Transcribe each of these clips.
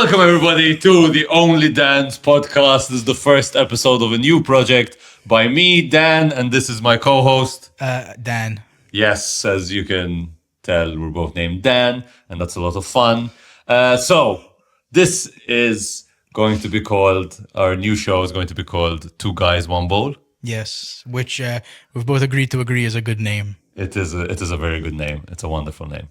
Welcome everybody to the OnlyDans podcast. This is the first episode of a new project by me, Dan, and this is my co-host. Dan. Yes, as you can tell, we're both named Dan, and that's a lot of fun. So this is going to be called, our new show is going to be called Two Guys, One Bowl. Yes, which we've both agreed to agree is a good name. It is a very good name. It's a wonderful name.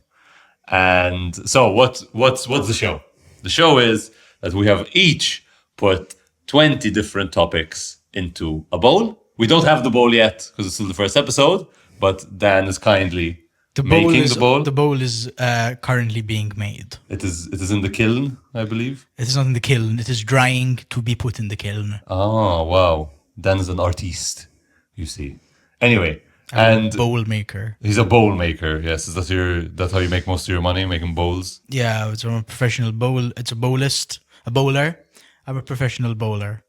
And so what's the show? The show is that we have each put 20 different topics into a bowl. We don't have the bowl yet because it's still the first episode, but Dan is kindly making the bowl. The bowl is currently being made. It is in the kiln, I believe. It is not in the kiln. It is drying to be put in the kiln. Oh, wow. Dan is an artiste, you see. Anyway. And bowl maker. He's a bowl maker, yes. Is that's how you make most of your money, making bowls? Yeah, it's a professional bowl. It's a bowler. I'm a professional bowler.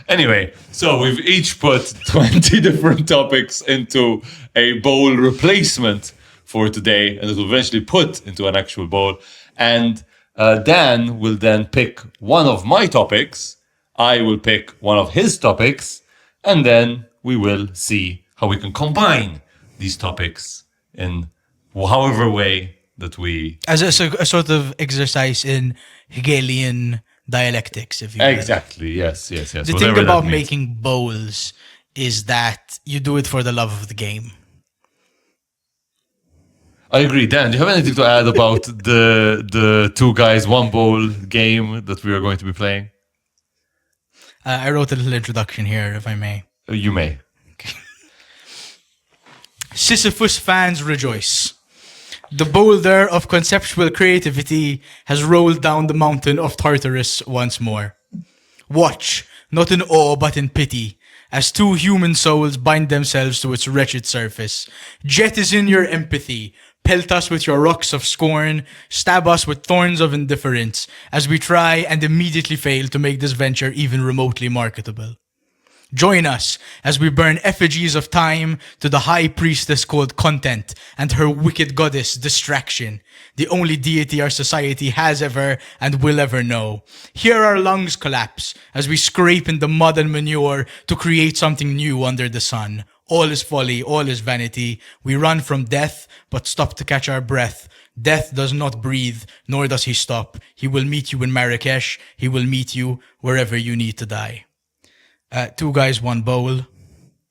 Anyway, so we've each put 20 different topics into a bowl replacement for today, and it will eventually put into an actual bowl. And Dan will then pick one of my topics. I will pick one of his topics, and then we will see how we can combine these topics in however way that we... As a sort of exercise in Hegelian dialectics, if you will. Exactly, yes. The thing about making bowls is that you do it for the love of the game. I agree. Dan, do you have anything to add about the Two Guys, One Bowl game that we are going to be playing? I wrote a little introduction here, if I may. You may. Sisyphus fans rejoice. The boulder of conceptual creativity has rolled down the mountain of Tartarus once more. Watch, not in awe but in pity, as two human souls bind themselves to its wretched surface. Jettison your empathy, pelt us with your rocks of scorn, stab us with thorns of indifference, as we try and immediately fail to make this venture even remotely marketable. Join us as we burn effigies of time to the high priestess called content and her wicked goddess distraction, the only deity our society has ever and will ever know. Hear our lungs collapse as we scrape in the mud and manure to create something new under the sun. All is folly, all is vanity. We run from death, but stop to catch our breath. Death does not breathe, nor does he stop. He will meet you in Marrakesh. He will meet you wherever you need to die. Two Guys, One Bowl,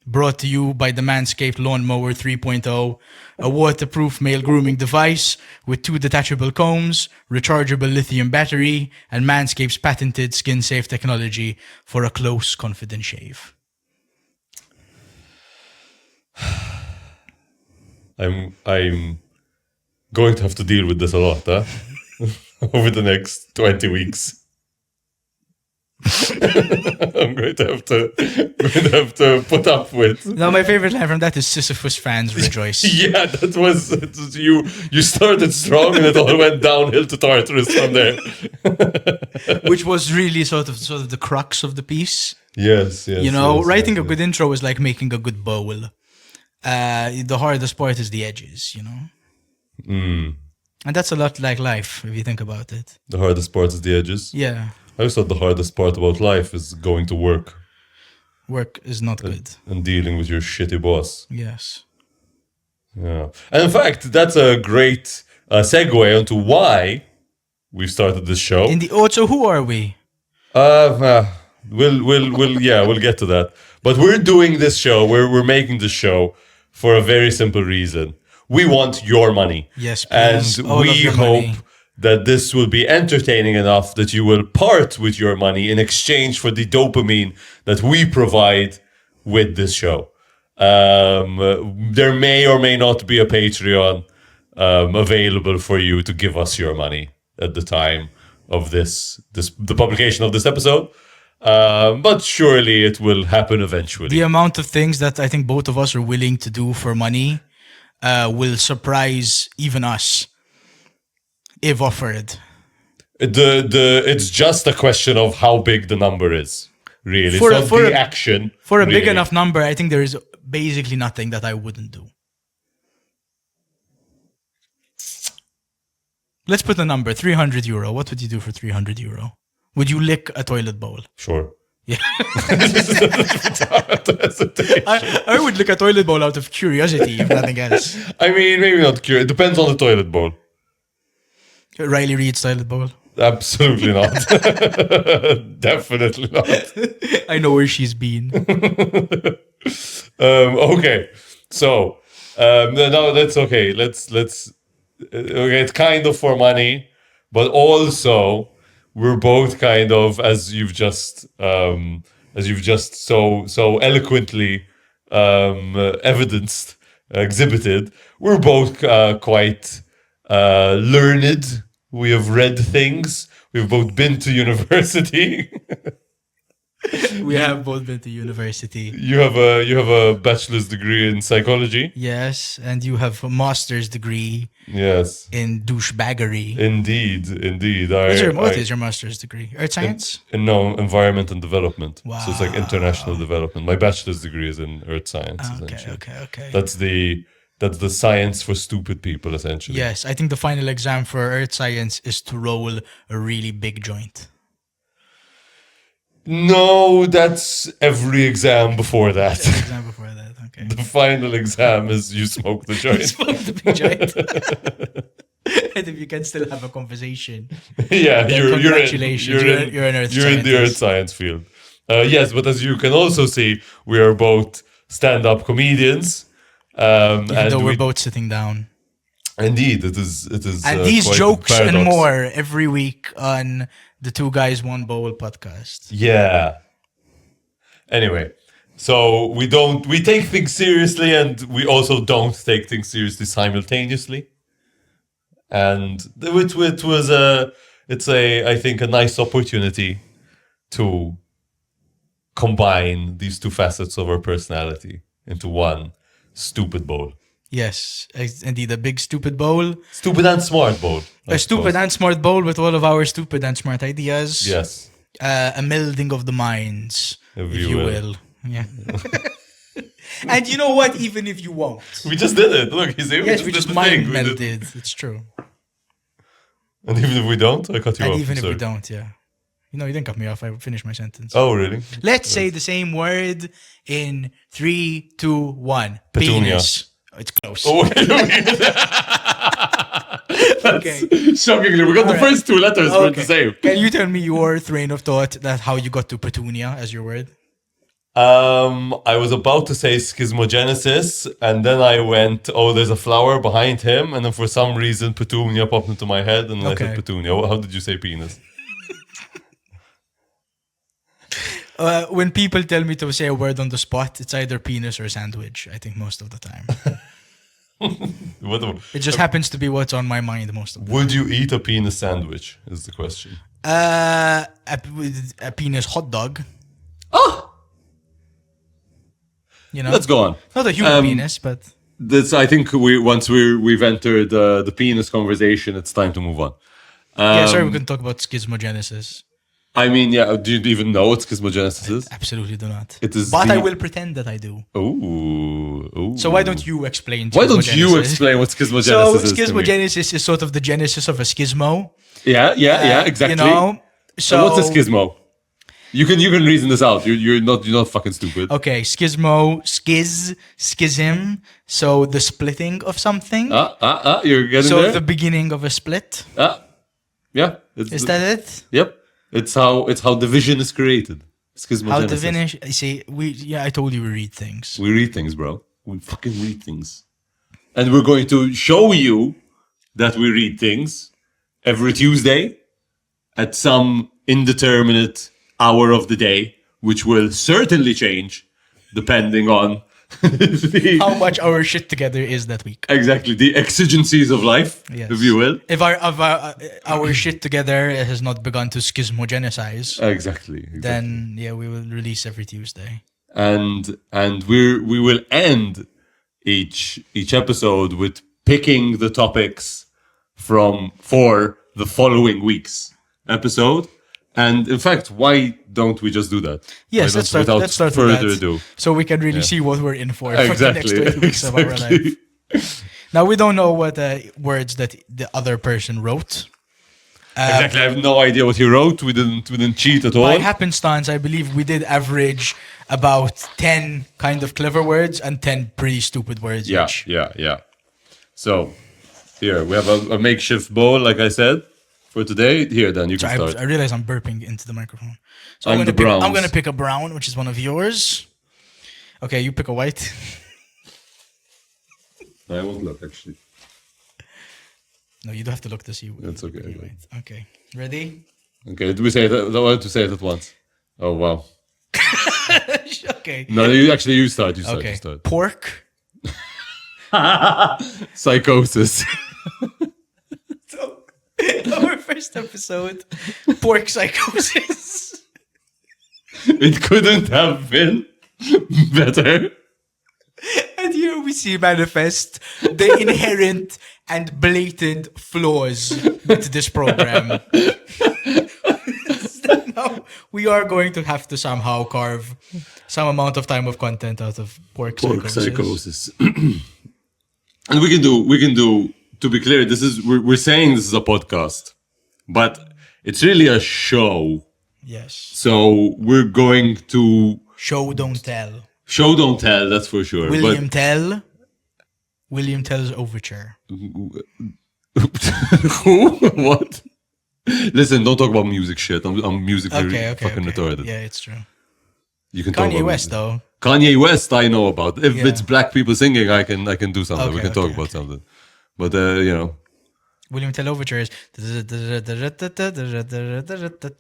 brought to you by the Manscaped Lawnmower 3.0, a waterproof male grooming device with 2 detachable combs, rechargeable lithium battery, and Manscaped's patented skin-safe technology for a close, confident shave. I'm going to have to deal with this a lot, huh? Over the next 20 weeks. I'm going to have to put up with. Now, my favorite line from that is Sisyphus fans rejoice. Yeah, it was you. You started strong, and it all went downhill to Tartarus from there. Which was really sort of the crux of the piece. Yes. You know, writing a good intro is like making a good bowl. The hardest part is the edges, you know. And that's a lot like life, if you think about it. The hardest part is the edges. Yeah. I always thought the hardest part about life is going to work. Work is not good. And dealing with your shitty boss. Yes. Yeah. And in fact, that's a great segue onto why we've started this show. So who are we? We'll get to that. But we're doing this show, we're making this show for a very simple reason. We want your money. Yes, please. And we hope that this will be entertaining enough that you will part with your money in exchange for the dopamine that we provide with this show. There may or may not be a Patreon available for you to give us your money at the time of the publication of this episode. But surely it will happen eventually. The amount of things that I think both of us are willing to do for money will surprise even us. If offered. It's just a question of how big the number is, really. For the action. For a big enough number, I think there is basically nothing that I wouldn't do. Let's put a number, €300. What would you do for €300? Would you lick a toilet bowl? Sure. Yeah. I would lick a toilet bowl out of curiosity, if nothing else. I mean, maybe not curious. It depends on the toilet bowl. Riley Reid's toilet bowl. Absolutely not. Definitely not. I know where she's been. Okay, so no, that's okay. Let's okay. It's kind of for money, but also we're both kind of, as you've just so eloquently evidenced, exhibited. We're both quite learned. We have read things. We've both been to university. We have both been to university. You have a bachelor's degree in psychology. Yes, and you have a master's degree. Yes. In douchebaggery. Indeed. What is your master's degree? Earth science? No, environment and development. Wow. So it's like international development. My bachelor's degree is in earth science. Essentially. Okay. That's the science for stupid people, essentially. Yes, I think the final exam for earth science is to roll a really big joint. No, that's every exam before that. Exam before that, okay. The final exam is you smoke the joint. Smoke the big joint. And if you can still have a conversation. Yeah, congratulations. You're an earth You're in the earth science field. Yes, but as you can also see, we are both stand-up comedians. Even though we're both sitting down. Indeed, it is. And these jokes and more every week on the Two Guys One Bowl podcast. Yeah. Anyway, so we take things seriously, and we also don't take things seriously simultaneously. And I think a nice opportunity to combine these two facets of our personality into one stupid bowl. Yes, indeed, a big stupid bowl. Stupid and smart bowl. Stupid and smart bowl with all of our stupid and smart ideas. Yes. A melding of the minds, if you will. Yeah. And you know what? Even if you won't. We just did it. Look, we just mind melded. It's true. And even if we don't, I cut you off. And even if we don't, yeah. You didn't cut me off. I finished my sentence. Oh, really? Let's say the same word in 3, 2, 1. Petunia. Penis. It's close. Oh, okay. Shockingly, we got the first two letters for the same. Can you tell me your train of thought that how you got to petunia as your word? I was about to say schismogenesis, and then I went, there's a flower behind him, and then for some reason petunia popped into my head, and I said petunia. How did you say penis? When people tell me to say a word on the spot, it's either penis or sandwich, I think most of the time. It just happens to be what's on my mind most of the time. Would you eat a penis sandwich, is the question. A penis hot dog. Oh! Let's go on. Not a human penis, but... I think once we've entered the penis conversation, it's time to move on. Sorry, we couldn't talk about schismogenesis. I mean, yeah, do you even know what schismogenesis is? I absolutely do not. It is but I will pretend that I do. Ooh. So why don't you explain Why don't you explain what schismogenesis is? So schismogenesis is sort of the genesis of a schismo. Yeah, exactly. So what's a schismo? You can reason this out. You're not fucking stupid. Okay, schism. So the splitting of something. You're getting there. So there. the beginning of a split. Yeah. Is that it? Yep. It's how division is created. Schismogenesis. How division? See, I told you we read things. We read things, bro. We fucking read things, and we're going to show you that we read things every Tuesday at some indeterminate hour of the day, which will certainly change depending on how much our shit together is that week. Exactly, the exigencies of life, if you will. If our shit together has not begun to schismogenicize, exactly. Then we will release every Tuesday, and we will end each episode with picking the topics for the following week's episode. And in fact, why don't we just do that? Yes, let's start further ado. So we can really see what we're in for the next 20 weeks of our life. Now we don't know what words that the other person wrote. Exactly. I have no idea what he wrote. We didn't cheat at all. By happenstance, I believe we did average about 10 kind of clever words and 10 pretty stupid words Yeah, each. yeah. So here we have a makeshift bowl, like I said, for today. Here, then you can start. I realize I'm burping into the microphone. So I'm I'm the going browns. to pick a brown, which is one of yours. Okay, you pick a white. I won't look actually. No, you don't have to look to see. That's okay. Right. Okay, ready? Okay, do we say it? I wanted to say it at once. Oh wow. Okay. No, you start. You Okay. start. Pork. Psychosis. So, our first episode, pork psychosis. It couldn't have been better. And here we see manifest the inherent and blatant flaws with this program. Now, we are going to have to somehow carve some amount of time of content out of pork psychosis. And we can do. To be clear, we're saying this is a podcast, but it's really a show. Yes. So we're going to Show, don't tell. show, don't tell. That's for sure. William Tell's Overture. Who? What? Listen, don't talk about music shit. I'm musically fucking retarded. Yeah, it's true. You can talk Kanye about West, music. though. Kanye West, I know about. If Yeah. it's black people singing, I can do something. We Okay, can talk okay, about something. But you know. William Tell Overture is.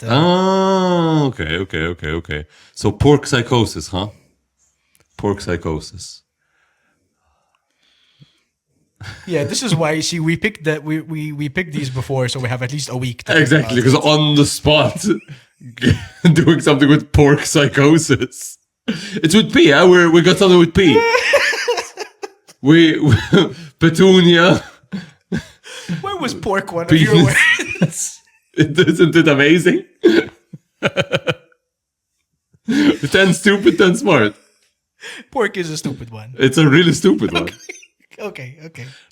Ah, okay. So pork psychosis, huh? Pork psychosis. Yeah, this is why. See, we picked that. We picked these before, so we have at least a week. To Exactly, think because about on the spot, doing something with pork psychosis. It's with P, huh? We got something with P. we Petunia. it. Why was pork one of Penis. your words? Isn't it amazing? 10 stupid, 10 smart. Pork is a stupid one. It's a really stupid one. Okay.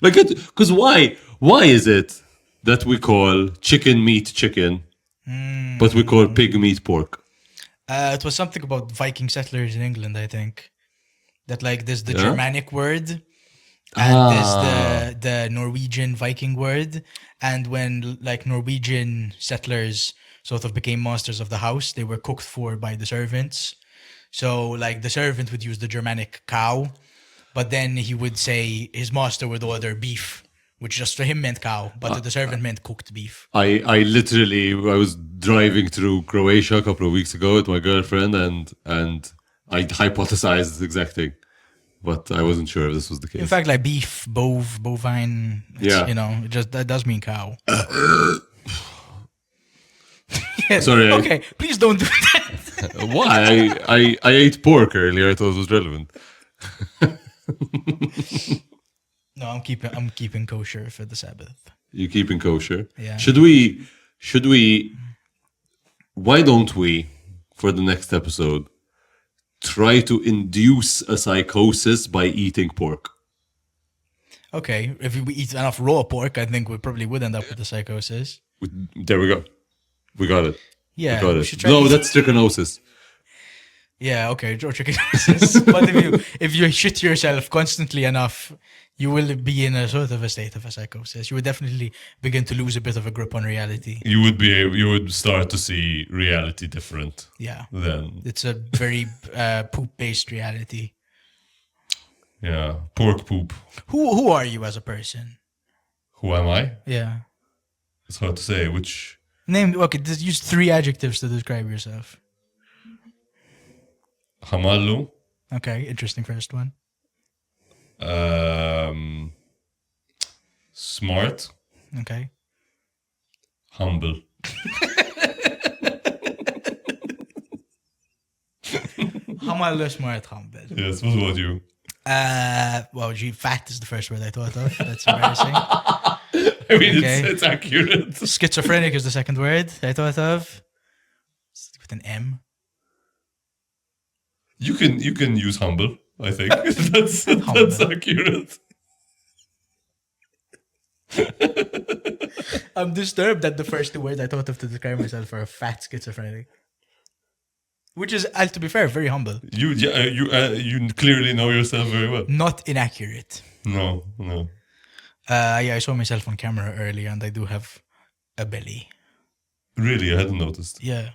Like it, because why is it that we call chicken meat chicken, but we call pig meat pork? It was something about Viking settlers in England, I think. That like there's the Yeah? Germanic word, and there's the Norwegian Viking word, and when like Norwegian settlers sort of became masters of the house, they were cooked for by the servants. So like the servant would use the Germanic cow, but then he would say his master would order beef, which just for him meant cow, but to the servant meant cooked beef. I was driving through Croatia a couple of weeks ago with my girlfriend, and I hypothesized this exact thing, but I wasn't sure if this was the case. In fact, like beef, bovine, Yeah. you know, it just that does mean cow. Yeah, Sorry, okay, please don't do that. Why? I ate pork earlier. I thought it was relevant. No, I'm keeping kosher for the Sabbath. You keeping kosher? Yeah. Should we? Why don't we, for the next episode, try to induce a psychosis by eating pork? Okay, if we eat enough raw pork, I think we probably would end up with a psychosis. There we go. We got it. Yeah, we got we it. should try No, to- that's trichinosis. Yeah, okay, trichinosis. But if you shit yourself constantly enough, you will be in a sort of a state of a psychosis. You would definitely begin to lose a bit of a grip on reality. You would start to see reality different. Yeah, Then it's a very poop-based reality. yeah, pork poop. Who are you as a person? Who am I? Yeah, It's hard to say. Which name. Okay, just use 3 adjectives to describe yourself. Hamalu. Okay, interesting first one. Smart, Okay. humble. Hamal smart humble. Yes. What about you? Well, gee, fat is the first word I thought of. That's embarrassing. I mean, Okay. it's accurate. Schizophrenic is the second word I thought of. With an M. You can use humble. I think that's accurate. I'm disturbed that the first two words I thought of to describe myself are fat schizophrenic. Which is, to be fair, very humble. You clearly know yourself very well. Not inaccurate. No. Yeah, I saw myself on camera earlier and I do have a belly. Really, I hadn't noticed. Yeah.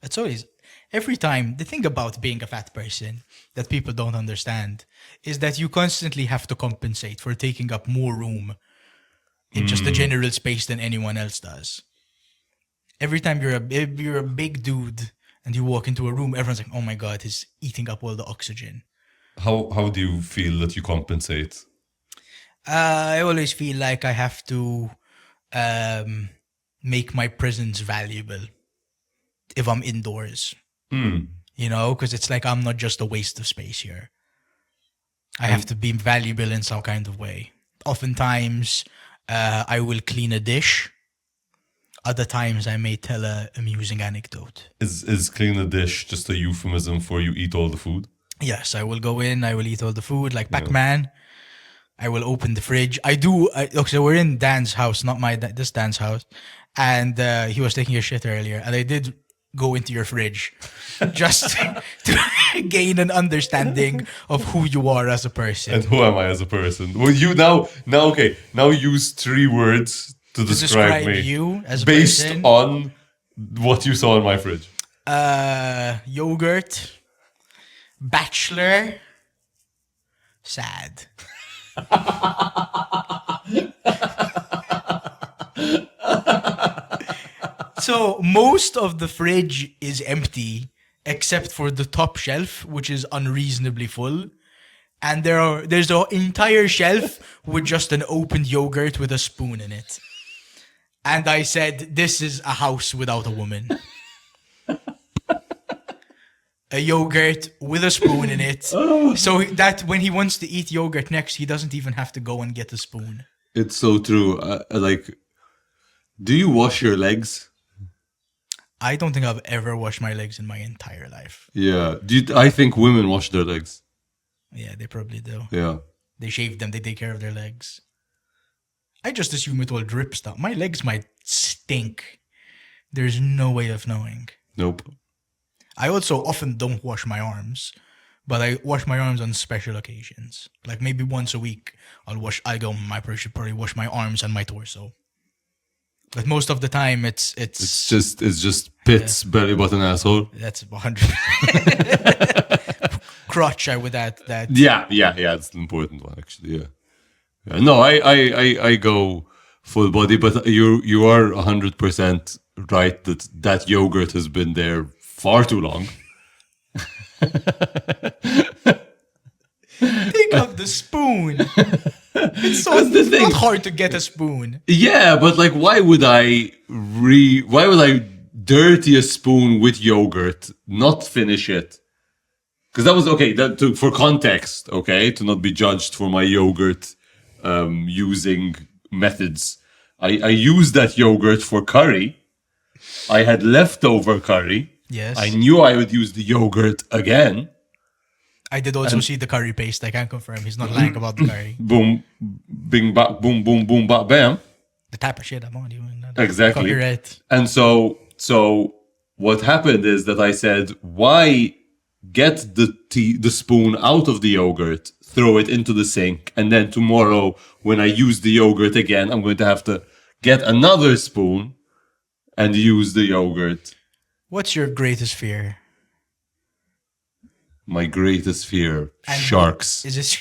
It's always, every time, the thing about being a fat person that people don't understand is that you constantly have to compensate for taking up more room in just the general space than anyone else does. Every time you're a big dude and you walk into a room, everyone's like, oh my God, he's eating up all the oxygen. How do you feel that you compensate? I always feel like I have to make my presence valuable if I'm indoors. You know, because it's like I'm not just a waste of space here. I have to be valuable in some kind of way. Oftentimes, I will clean a dish. Other times, I may tell an amusing anecdote. Is clean a dish just a euphemism for you eat all the food? Yes, I will go in, I will eat all the food, like Pac-Man. I will open the fridge. So we're in Dan's house, not this Dan's house. And he was taking a shit earlier. And I did go into your fridge just to gain an understanding of who you are as a person. And who am I as a person? Well, you now use 3 words to describe me you as a based person. on what you saw in my fridge. Yogurt, bachelor, sad. So most of the fridge is empty except for the top shelf, which is unreasonably full. And there's an entire shelf with just an opened yogurt with a spoon in it. And I said, this is a house without a woman. A yogurt with a spoon in it. So that when he wants to eat yogurt next, he doesn't even have to go and get a spoon. It's so true. Do you wash your legs? I don't think I've ever washed my legs in my entire life. Yeah. I think women wash their legs. Yeah, they probably do. Yeah. They shave them, they take care of their legs. I just assume it all drips down. My legs might stink. There's no way of knowing. Nope. I also often don't wash my arms, but I wash my arms on special occasions. Like maybe once a week, I should probably wash my arms and my torso. But most of the time, it's just pits, belly button, asshole. That's 100. Crotch, I would add that. Yeah, it's an important one actually. Yeah. No, I go full body, but you are 100% right that yogurt has been there far too long. Think of the spoon. It's not hard to get a spoon. Yeah, but like, why would I dirty a spoon with yogurt, not finish it? Because that was okay. For context, okay, to not be judged for my yogurt using methods. I used that yogurt for curry. I had leftover curry. Yes. I knew I would use the yogurt again. I did also see the curry paste. I can confirm he's not lying about the curry. Boom, bing, bang, boom, boom, boom, bam. The type of shit I'm on. Exactly. Copyright. And so what happened is that I said, why get the spoon out of the yogurt, throw it into the sink, and then tomorrow when I use the yogurt again, I'm going to have to get another spoon and use the yogurt. What's your greatest fear? My greatest fear, sharks. Is this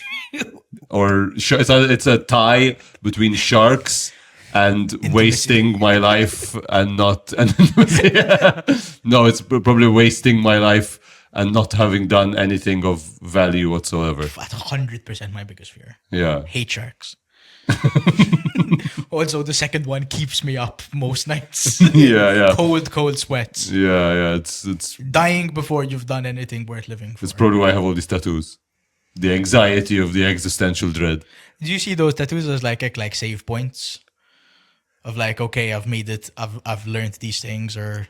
or it's a tie between sharks and wasting my life and not no, it's probably wasting my life and not having done anything of value whatsoever. 100% my biggest fear. Yeah. Hate sharks. Also, the second one keeps me up most nights. Yeah. Cold sweats. Yeah. It's dying before you've done anything worth living for. It's probably why I have all these tattoos. The anxiety of the existential dread. Do you see those tattoos as like save points? Of like, okay, I've made it. I've learned these things, or.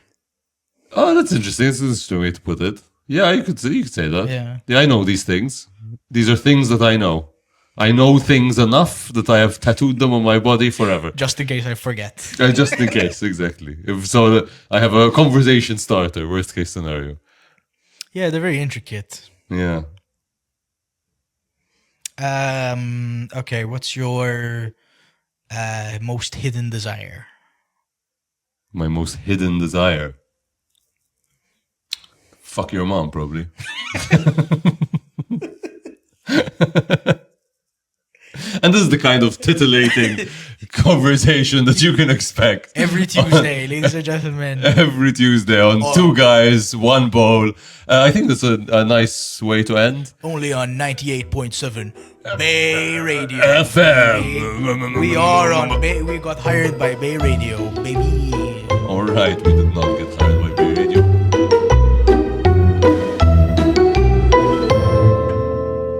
Oh, that's interesting. It's an interesting way to put it. Yeah, you could say that. Yeah, I know these things. These are things that I know. I know things enough that I have tattooed them on my body forever. Just in case I forget. Just in case, exactly. I have a conversation starter, worst case scenario. Yeah, they're very intricate. Yeah. Okay, what's your most hidden desire? My most hidden desire. Fuck your mom, probably. And this is the kind of titillating conversation that you can expect. Every Tuesday, ladies and gentlemen. Every Tuesday on Two Guys, One Bowl. I think that's a nice way to end. Only on 98.7 Bay Radio. FM. We are on Bay. We got hired by Bay Radio, baby. All right, we did not.